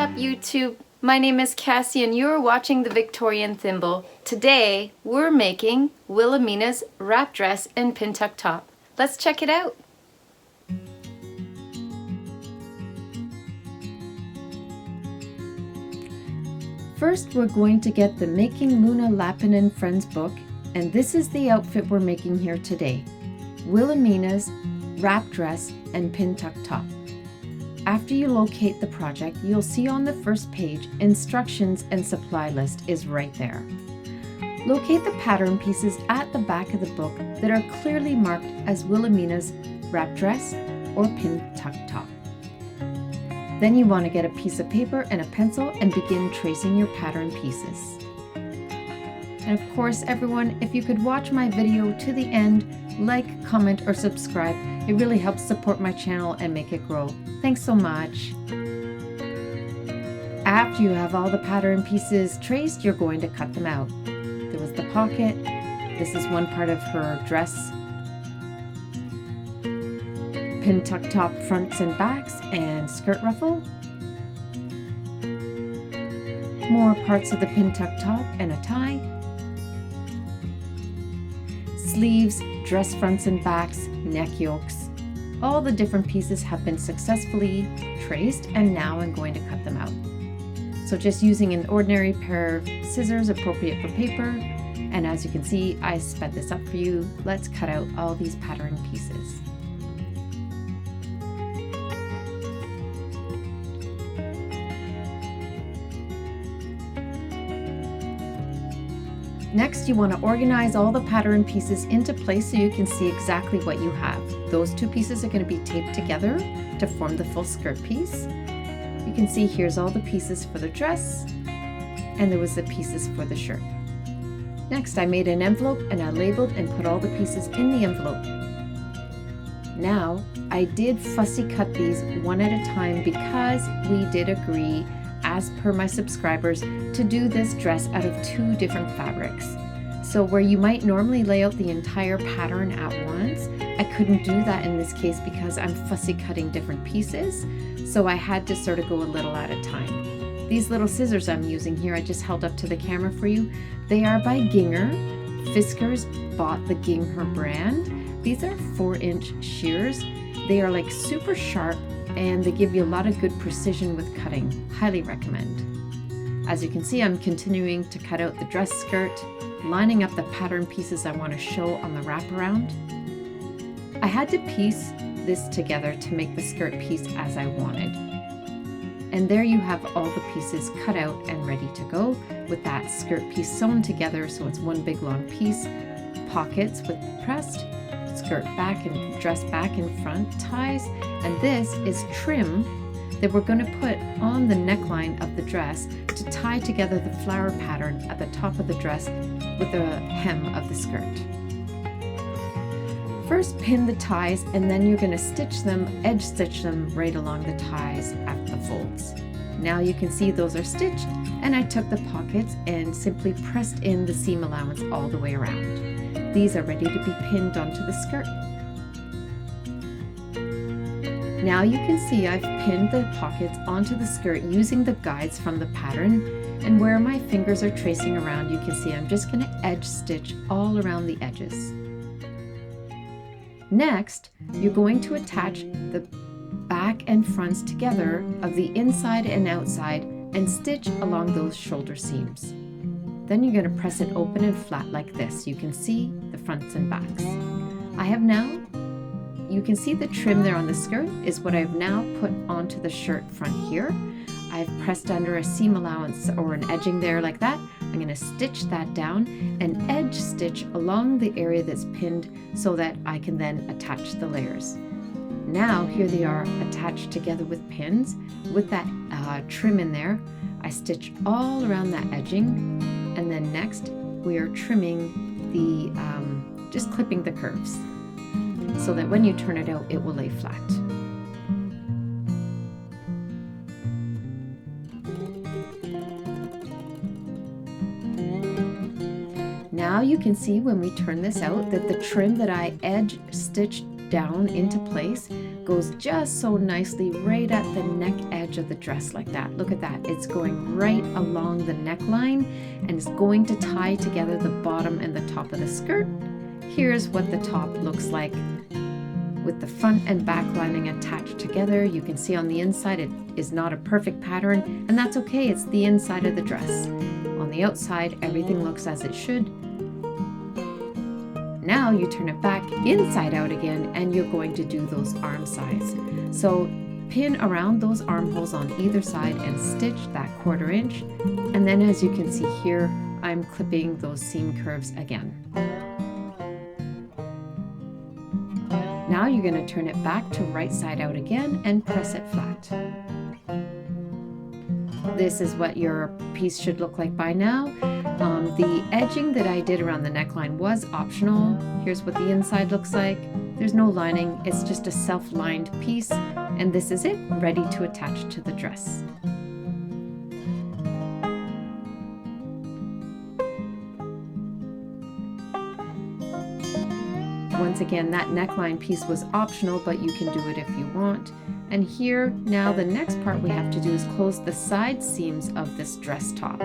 up, YouTube? My name is Cassie and you're watching the Victorian Thimble. Today we're making Wilhelmina's wrap dress and pintuck top. Let's check it out. First, we're going to get the Making Luna Lapin and Friends book, and this is the outfit we're making here today. Wilhelmina's wrap dress and pintuck top. After you locate the project, you'll see on the first page, instructions and supply list is right there. Locate the pattern pieces at the back of the book that are clearly marked as Wilhelmina's wrap dress or pintuck top. Then you want to get a piece of paper and a pencil and begin tracing your pattern pieces. And of course, everyone, if you could watch my video to the end, like, comment, or subscribe, it really helps support my channel and make it grow. Thanks so much. After you have all the pattern pieces traced, you're going to cut them out. There was the pocket. This is one part of her dress. Pintuck top fronts and backs and skirt ruffle. More parts of the pintuck top and a tie. Sleeves, dress fronts and backs, neck yokes. All the different pieces have been successfully traced, and now I'm going to cut them out. So just using an ordinary pair of scissors appropriate for paper, and as you can see, I sped this up for you. Let's cut out all these pattern pieces. Next, you want to organize all the pattern pieces into place so you can see exactly what you have. Those two pieces are going to be taped together to form the full skirt piece. You can see here's all the pieces for the dress, and there was the pieces for the shirt. Next, I made an envelope and I labeled and put all the pieces in the envelope. Now, I did fussy cut these one at a time because we did agree, as per my subscribers, to do this dress out of two different fabrics. So where you might normally lay out the entire pattern at once, I couldn't do that in this case because I'm fussy cutting different pieces. So I had to sort of go a little at a time. These little scissors I'm using here, I just held up to the camera for you. They are by Ginger. Fiskars bought the Ginger brand. These are 4-inch shears. They are like super sharp, and they give you a lot of good precision with cutting. Highly recommend. As you can see, I'm continuing to cut out the dress skirt, lining up the pattern pieces I want to show on the wraparound. I had to piece this together to make the skirt piece as I wanted. And there you have all the pieces cut out and ready to go, with that skirt piece sewn together so it's one big long piece, pockets with pressed, skirt back and dress back and front, ties, and this is trim that we're going to put on the neckline of the dress to tie together the flower pattern at the top of the dress with the hem of the skirt. First, pin the ties, and then you're going to stitch them, edge stitch them right along the ties at the folds. Now you can see those are stitched, and I took the pockets and simply pressed in the seam allowance all the way around. These are ready to be pinned onto the skirt. Now you can see I've pinned the pockets onto the skirt using the guides from the pattern, and where my fingers are tracing around, you can see I'm just going to edge stitch all around the edges. Next, you're going to attach the back and fronts together of the inside and outside and stitch along those shoulder seams. Then you're going to press it open and flat like this. You can see the fronts and backs. You can see the trim there on the skirt is what I've now put onto the shirt front here. I've pressed under a seam allowance or an edging there like that. I'm going to stitch that down and edge stitch along the area that's pinned so that I can then attach the layers. Now here they are attached together with pins with that trim in there. I stitch all around that edging, and then next we are trimming the, just clipping the curves so that when you turn it out, it will lay flat. Now you can see when we turn this out that the trim that I edge stitched down into place goes just so nicely right at the neck edge of the dress like that. Look at that. It's going right along the neckline and it's going to tie together the bottom and the top of the skirt. Here's what the top looks like with the front and back lining attached together. You can see on the inside it is not a perfect pattern, and that's okay. It's the inside of the dress. On the outside, everything looks as it should. Now you turn it back inside out again, and you're going to do those arm sides. So pin around those armholes on either side and stitch that 1/4 inch. And then as you can see here, I'm clipping those seam curves again. Now you're going to turn it back to right side out again and press it flat. This is what your piece should look like by now. The edging that I did around the neckline was optional. Here's what the inside looks like. There's no lining, it's just a self-lined piece, and this is it, ready to attach to the dress. Once again, that neckline piece was optional, but you can do it if you want. And here, now the next part we have to do is close the side seams of this dress top.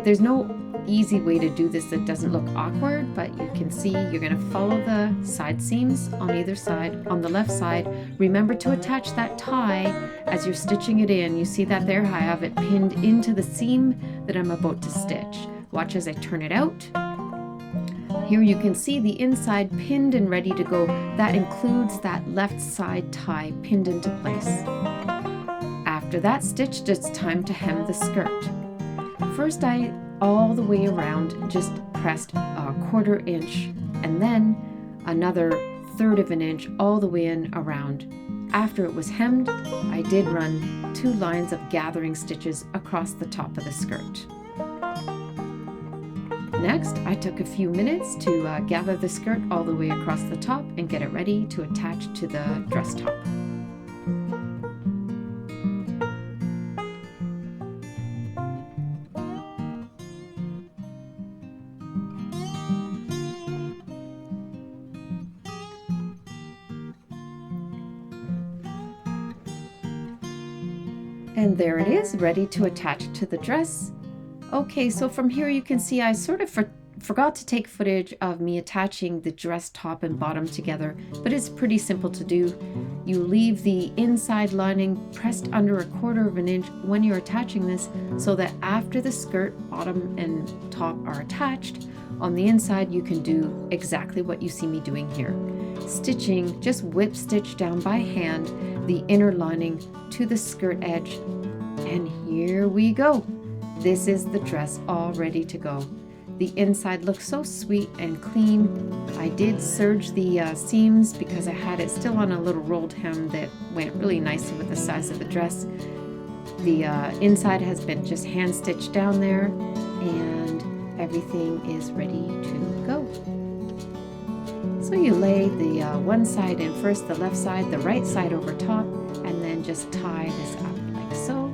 There's no easy way to do this that doesn't look awkward, but you can see you're going to follow the side seams on either side. On the left side, remember to attach that tie as you're stitching it in. You see that there? I have it pinned into the seam that I'm about to stitch. Watch as I turn it out. Here you can see the inside pinned and ready to go. That includes that left side tie pinned into place. After that stitched, it's time to hem the skirt. First, I all the way around just pressed a 1/4 inch and then another 1/3 of an inch all the way in around. After it was hemmed, I did run 2 lines of gathering stitches across the top of the skirt. Next, I took a few minutes to gather the skirt all the way across the top and get it ready to attach to the dress top. And there it is, ready to attach to the dress. Okay, so from here you can see I sort of forgot to take footage of me attaching the dress top and bottom together, but it's pretty simple to do. You leave the inside lining pressed under a 1/4 of an inch when you're attaching this, so that after the skirt, bottom and top are attached, on the inside you can do exactly what you see me doing here. Stitching, just whip stitch down by hand the inner lining to the skirt edge, and here we go. This is the dress all ready to go. The inside looks so sweet and clean. I did serge the seams because I had it still on a little rolled hem that went really nicely with the size of the dress. The inside has been just hand stitched down there, and everything is ready to go. So you lay the one side in first, the left side, the right side over top, and then just tie this up like so.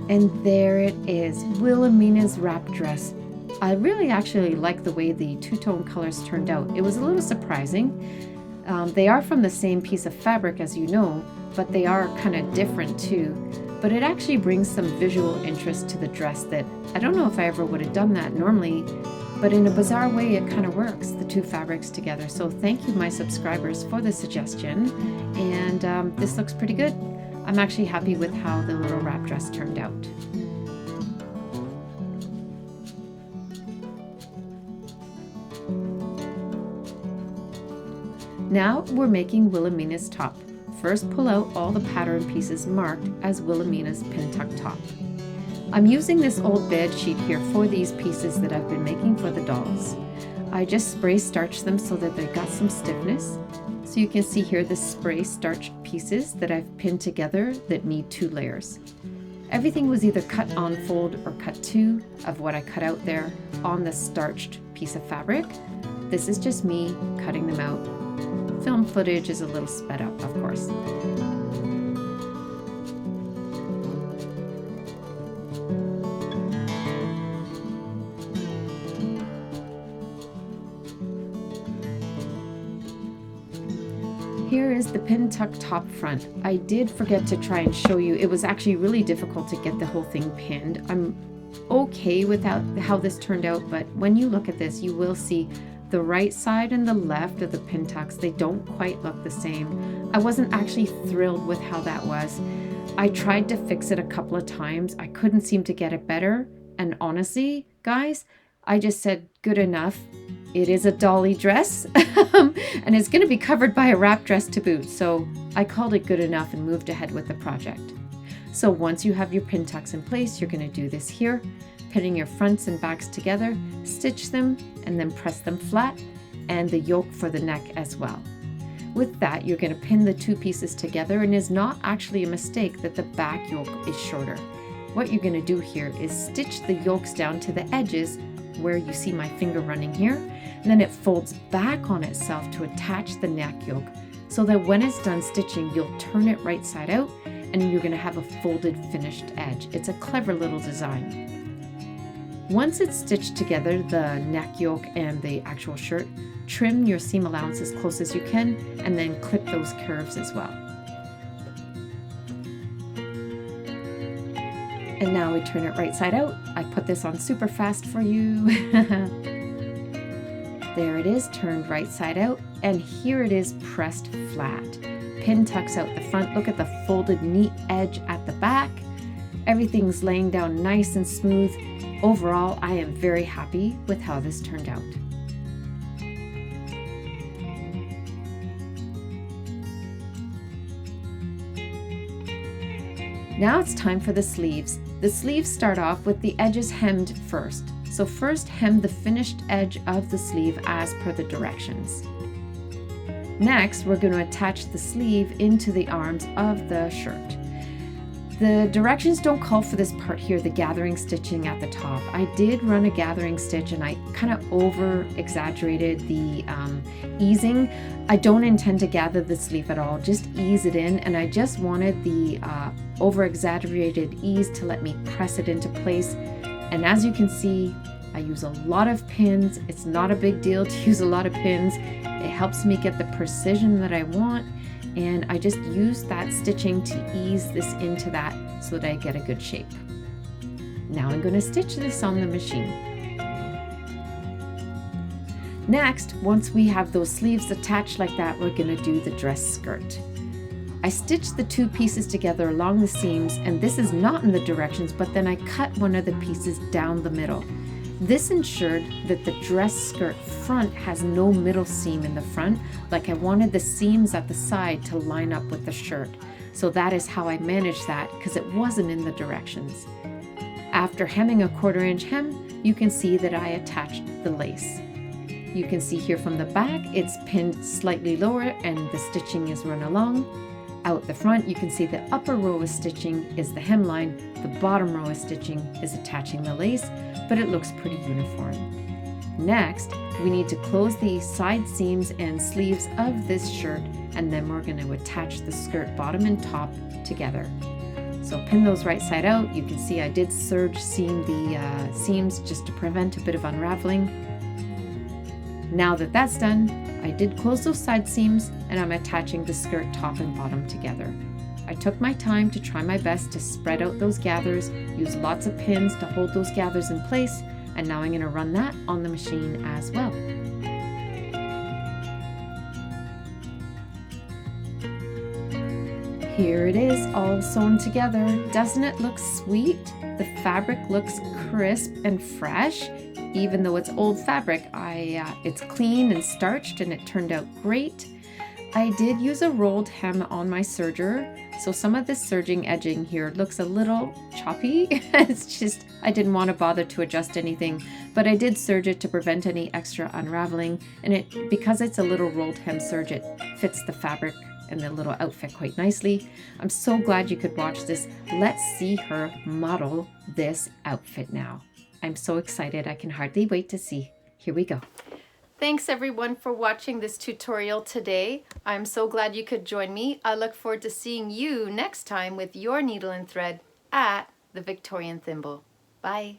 And there it is, Wilhelmina's wrap dress. I really actually like the way the two-tone colors turned out. It was a little surprising. They are from the same piece of fabric, as you know, but they are kind of different too. But it actually brings some visual interest to the dress that I don't know if I ever would have done that normally, but in a bizarre way it kind of works, the two fabrics together. So thank you, my subscribers, for the suggestion, and this looks pretty good. I'm actually happy with how the little wrap dress turned out. Now we're making Wilhelmina's top. First, pull out all the pattern pieces marked as Wilhelmina's Pintuck top. I'm using this old bed sheet here for these pieces that I've been making for the dolls. I just spray starched them so that they've got some stiffness. So you can see here the spray starched pieces that I've pinned together that need 2 layers. Everything was either cut on fold or cut to of what I cut out there on the starched piece of fabric. This is just me cutting them out. Film footage is a little sped up, of course. Here is the Pintuck top front. I did forget to try and show you. It was actually really difficult to get the whole thing pinned. I'm okay with how this turned out, but when you look at this, you will see the right side and the left of the Pintucks, they don't quite look the same. I wasn't actually thrilled with how that was. I tried to fix it a couple of times. I couldn't seem to get it better. And honestly, guys, I just said, good enough. It is a dolly dress and it's going to be covered by a wrap dress to boot. So I called it good enough and moved ahead with the project. So once you have your Pintucks in place, you're going to do this here, pinning your fronts and backs together, stitch them, and then press them flat, and the yoke for the neck as well. With that, you're going to pin the two pieces together, and it's not actually a mistake that the back yoke is shorter. What you're going to do here is stitch the yokes down to the edges where you see my finger running here, and then it folds back on itself to attach the neck yoke, so that when it's done stitching, you'll turn it right side out, and you're going to have a folded finished edge. It's a clever little design. Once it's stitched together, the neck yoke and the actual shirt, trim your seam allowance as close as you can, and then clip those curves as well. And now we turn it right side out. I put this on super fast for you. There it is, turned right side out, and here it is pressed flat. Pin tucks out the front. Look at the folded neat edge at the back. Everything's laying down nice and smooth. Overall, I am very happy with how this turned out. Now it's time for the sleeves. The sleeves start off with the edges hemmed first. So first hem the finished edge of the sleeve as per the directions. Next, we're going to attach the sleeve into the arms of the shirt. The directions don't call for this part here, the gathering stitching at the top. I did run a gathering stitch and I kind of over exaggerated the easing. I don't intend to gather the sleeve at all, just ease it in, and I just wanted the over exaggerated ease to let me press it into place. And as you can see, I use a lot of pins. It's not a big deal to use a lot of pins. It helps me get the precision that I want, and I just use that stitching to ease this into that so that I get a good shape. Now I'm going to stitch this on the machine. Next, once we have those sleeves attached like that, we're going to do the dress skirt. I stitched the two pieces together along the seams, and this is not in the directions, but then I cut one of the pieces down the middle. This ensured that the dress skirt front has no middle seam in the front, like I wanted the seams at the side to line up with the shirt. So that is how I managed that, because it wasn't in the directions. After hemming a 1/4 inch hem, you can see that I attached the lace. You can see here from the back, it's pinned slightly lower and the stitching is run along. Out the front, you can see the upper row of stitching is the hemline, the bottom row of stitching is attaching the lace, but it looks pretty uniform. Next, we need to close the side seams and sleeves of this shirt, and then we're going to attach the skirt bottom and top together. So pin those right side out. You can see I did serge seam the seams just to prevent a bit of unraveling. Now that that's done, I did close those side seams, and I'm attaching the skirt top and bottom together. I took my time to try my best to spread out those gathers, use lots of pins to hold those gathers in place, and now I'm going to run that on the machine as well. Here it is, all sewn together. Doesn't it look sweet? The fabric looks crisp and fresh. Even though it's old fabric, it's clean and starched, and it turned out great. I did use a rolled hem on my serger, so some of this serging edging here looks a little choppy. It's just, I didn't want to bother to adjust anything, but I did serge it to prevent any extra unraveling, and because it's a little rolled hem serge, it fits the fabric and the little outfit quite nicely. I'm so glad you could watch this. Let's see her model this outfit now. I'm so excited, I can hardly wait to see. Here we go. Thanks everyone for watching this tutorial today. I'm so glad you could join me. I look forward to seeing you next time with your needle and thread at the Victorian Thimble. Bye.